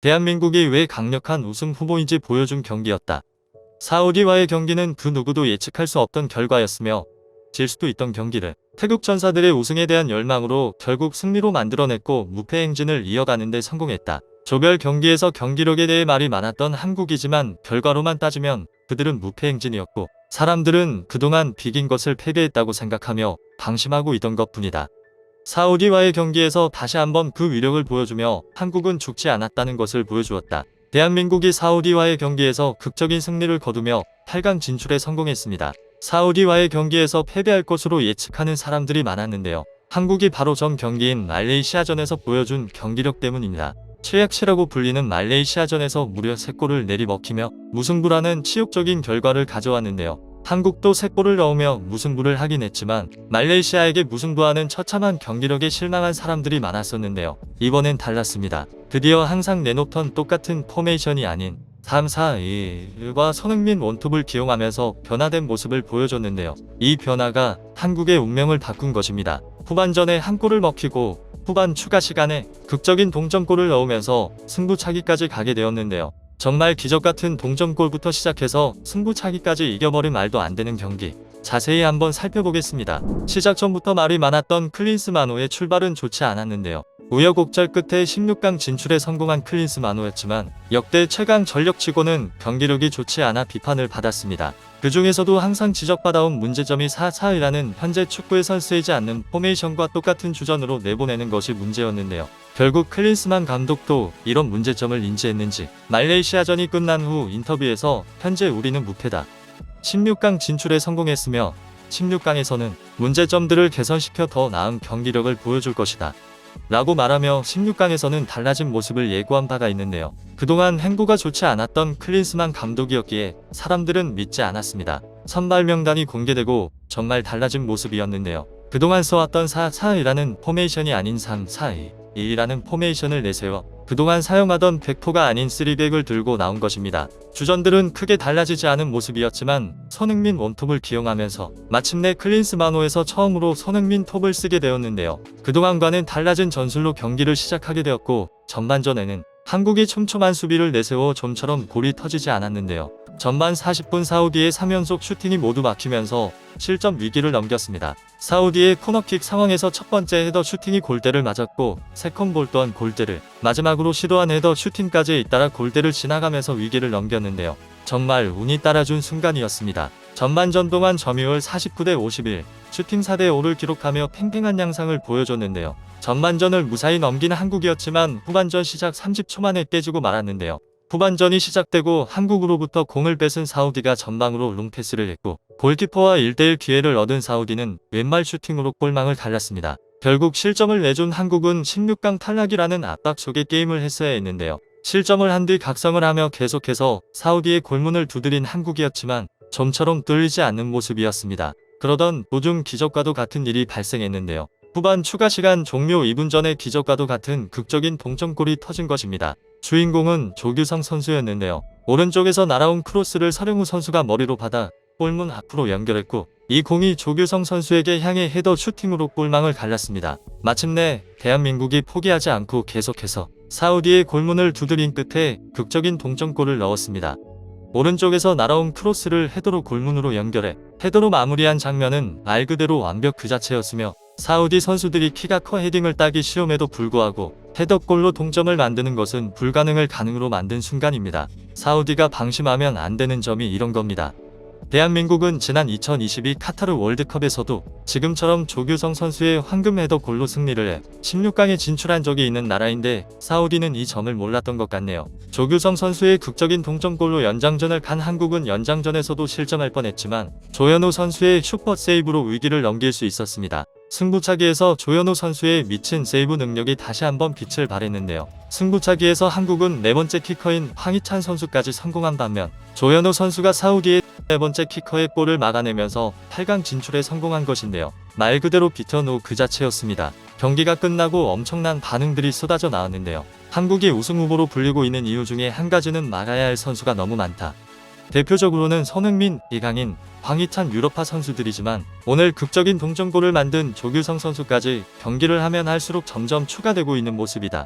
대한민국이 왜 강력한 우승 후보인지 보여준 경기였다. 사우디와의 경기는 그 누구도 예측할 수 없던 결과였으며 질 수도 있던 경기를 태국 전사들의 우승에 대한 열망으로 결국 승리로 만들어냈고 무패 행진을 이어가는 데 성공했다. 조별 경기에서 경기력에 대해 말이 많았던 한국이지만 결과로만 따지면 그들은 무패 행진이었고 사람들은 그동안 비긴 것을 패배했다고 생각하며 방심하고 있던 것뿐이다. 사우디와의 경기에서 다시 한번 그 위력을 보여주며 한국은 죽지 않았다는 것을 보여주었다. 대한민국이 사우디와의 경기에서 극적인 승리를 거두며 8강 진출에 성공했습니다. 사우디와의 경기에서 패배할 것으로 예측하는 사람들이 많았는데요. 한국이 바로 전 경기인 말레이시아전에서 보여준 경기력 때문입니다. 최약체라고 불리는 말레이시아전에서 무려 3골을 내리먹히며 무승부라는 치욕적인 결과를 가져왔는데요. 한국도 3골을 넣으며 무승부를 하긴 했지만 말레이시아에게 무승부하는 처참한 경기력에 실망한 사람들이 많았었는데요. 이번엔 달랐습니다. 드디어 항상 내놓던 똑같은 포메이션이 아닌 3-4-2과 손흥민 원톱을 기용하면서 변화된 모습을 보여줬는데요. 이 변화가 한국의 운명을 바꾼 것입니다. 후반전에 한 골을 먹히고 후반 추가 시간에 극적인 동점골을 넣으면서 승부차기까지 가게 되었는데요. 정말 기적같은 동점골부터 시작해서 승부차기까지 이겨버린 말도 안 되는 경기. 자세히 한번 살펴보겠습니다. 시작 전부터 말이 많았던 클린스만호의 출발은 좋지 않았는데요. 우여곡절 끝에 16강 진출에 성공한 클린스만호였지만 역대 최강 전력치고는 경기력이 좋지 않아 비판을 받았습니다. 그 중에서도 항상 지적받아온 문제점이 4-4-2라는 현재 축구에선 쓰이지 않는 포메이션과 똑같은 주전으로 내보내는 것이 문제였는데요. 결국 클린스만 감독도 이런 문제점을 인지했는지 말레이시아전이 끝난 후 인터뷰에서 현재 우리는 무패다. 16강 진출에 성공했으며 16강에서는 문제점들을 개선시켜 더 나은 경기력을 보여줄 것이다. 라고 말하며 16강에서는 달라진 모습을 예고한 바가 있는데요. 그동안 행보가 좋지 않았던 클린스만 감독이었기에 사람들은 믿지 않았습니다. 선발 명단이 공개되고 정말 달라진 모습이었는데요. 그동안 써왔던 4-4-2라는 포메이션이 아닌 3-4-2라는 포메이션을 내세워 그동안 사용하던 백포가 아닌 3백을 들고 나온 것입니다. 주전들은 크게 달라지지 않은 모습이었지만 손흥민 원톱을 기용하면서 마침내 클린스만호에서 처음으로 손흥민 톱을 쓰게 되었는데요. 그동안과는 달라진 전술로 경기를 시작하게 되었고 전반전에는 한국이 촘촘한 수비를 내세워 좀처럼 골이 터지지 않았는데요. 전반 40분 사우디의 3연속 슈팅이 모두 막히면서 실점 위기를 넘겼습니다. 사우디의 코너킥 상황에서 첫 번째 헤더 슈팅이 골대를 맞았고 세컨볼 또한 골대를, 마지막으로 시도한 헤더 슈팅까지 잇따라 골대를 지나가면서 위기를 넘겼는데요. 정말 운이 따라준 순간이었습니다. 전반전 동안 점유율 49대51, 슈팅 4대5를 기록하며 팽팽한 양상을 보여줬는데요. 전반전을 무사히 넘긴 한국이었지만 후반전 시작 30초 만에 깨지고 말았는데요. 후반전이 시작되고 한국으로부터 공을 뺏은 사우디가 전방으로 롱패스를 했고 골키퍼와 1대1 기회를 얻은 사우디는 왼발 슈팅으로 골망을 달랐습니다. 결국 실점을 내준 한국은 16강 탈락이라는 압박 속에 게임을 했어야 했는데요. 실점을 한 뒤 각성을 하며 계속해서 사우디의 골문을 두드린 한국이었지만 좀처럼 뚫리지 않는 모습이었습니다. 그러던 도중 기적과도 같은 일이 발생했는데요. 후반 추가 시간 종료 2분 전에 기적과도 같은 극적인 동점골이 터진 것입니다. 주인공은 조규성 선수였는데요. 오른쪽에서 날아온 크로스를 서령우 선수가 머리로 받아 골문 앞으로 연결했고 이 공이 조규성 선수에게 향해 헤더 슈팅으로 골망을 갈랐습니다. 마침내 대한민국이 포기하지 않고 계속해서 사우디의 골문을 두드린 끝에 극적인 동점골을 넣었습니다. 오른쪽에서 날아온 크로스를 헤더로 골문으로 연결해 헤더로 마무리한 장면은 말 그대로 완벽 그 자체였으며 사우디 선수들이 키가 커 헤딩을 따기 쉬움에도 불구하고 헤더골로 동점을 만드는 것은 불가능을 가능으로 만든 순간입니다. 사우디가 방심하면 안 되는 점이 이런 겁니다. 대한민국은 지난 2022 카타르 월드컵에서도 지금처럼 조규성 선수의 황금 헤더골로 승리를 해 16강에 진출한 적이 있는 나라인데 사우디는 이 점을 몰랐던 것 같네요. 조규성 선수의 극적인 동점골로 연장전을 간 한국은 연장전에서도 실점할 뻔했지만 조현우 선수의 슈퍼 세이브로 위기를 넘길 수 있었습니다. 승부차기에서 조현우 선수의 미친 세이브 능력이 다시 한번 빛을 발했는데요. 승부차기에서 한국은 4번째 키커인 황희찬 선수까지 성공한 반면 조현우 선수가 사우디의 4번째 키커의 골을 막아내면서 8강 진출에 성공한 것인데요. 말 그대로 비터노 그 자체였습니다. 경기가 끝나고 엄청난 반응들이 쏟아져 나왔는데요. 한국이 우승 후보로 불리고 있는 이유 중에 한 가지는 막아야 할 선수가 너무 많다. 대표적으로는 손흥민, 이강인, 황희찬 유럽파 선수들이지만 오늘 극적인 동점골을 만든 조규성 선수까지 경기를 하면 할수록 점점 추가되고 있는 모습이다.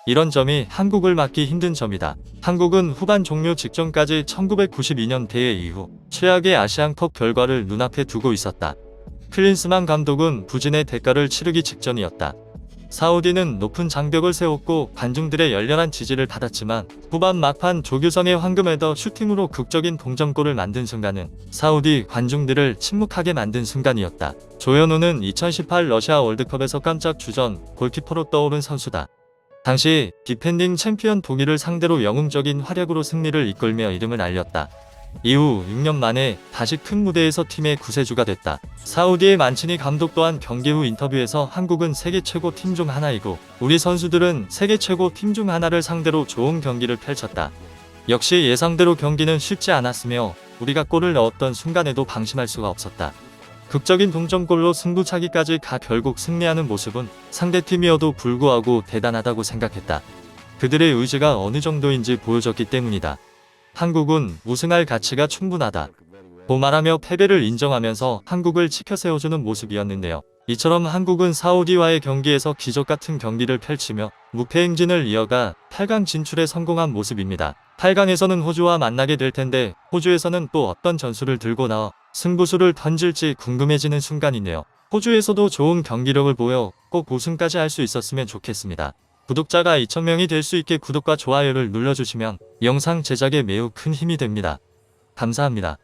이런 점이 한국을 막기 힘든 점이다. 한국은 후반 종료 직전까지 1992년 대회 이후 최악의 아시안컵 결과를 눈앞에 두고 있었다. 클린스만 감독은 부진의 대가를 치르기 직전이었다. 사우디는 높은 장벽을 세웠고 관중들의 열렬한 지지를 받았지만 후반 막판 조규성의 황금헤더 슈팅으로 극적인 동점골을 만든 순간은 사우디 관중들을 침묵하게 만든 순간이었다. 조현우는 2018 러시아 월드컵에서 깜짝 주전 골키퍼로 떠오른 선수다. 당시 디펜딩 챔피언 독일을 상대로 영웅적인 활약으로 승리를 이끌며 이름을 알렸다. 이후 6년 만에 다시 큰 무대에서 팀의 구세주가 됐다. 사우디의 만치니 감독 또한 경기 후 인터뷰에서 한국은 세계 최고 팀 중 하나이고 우리 선수들은 세계 최고 팀 중 하나를 상대로 좋은 경기를 펼쳤다. 역시 예상대로 경기는 쉽지 않았으며 우리가 골을 넣었던 순간에도 방심할 수가 없었다. 극적인 동점골로 승부차기까지 가 결국 승리하는 모습은 상대팀이어도 불구하고 대단하다고 생각했다. 그들의 의지가 어느 정도인지 보여줬기 때문이다. 한국은 우승할 가치가 충분하다. 말하며 패배를 인정하면서 한국을 치켜세워주는 모습이었는데요. 이처럼 한국은 사우디와의 경기에서 기적같은 경기를 펼치며 무패 행진을 이어가 8강 진출에 성공한 모습입니다. 8강에서는 호주와 만나게 될 텐데 호주에서는 또 어떤 전술을 들고 나와 승부수를 던질지 궁금해지는 순간이네요. 호주에서도 좋은 경기력을 보여 꼭 우승까지 할 수 있었으면 좋겠습니다. 구독자가 2,000명이 될 수 있게 구독과 좋아요를 눌러주시면 영상 제작에 매우 큰 힘이 됩니다. 감사합니다.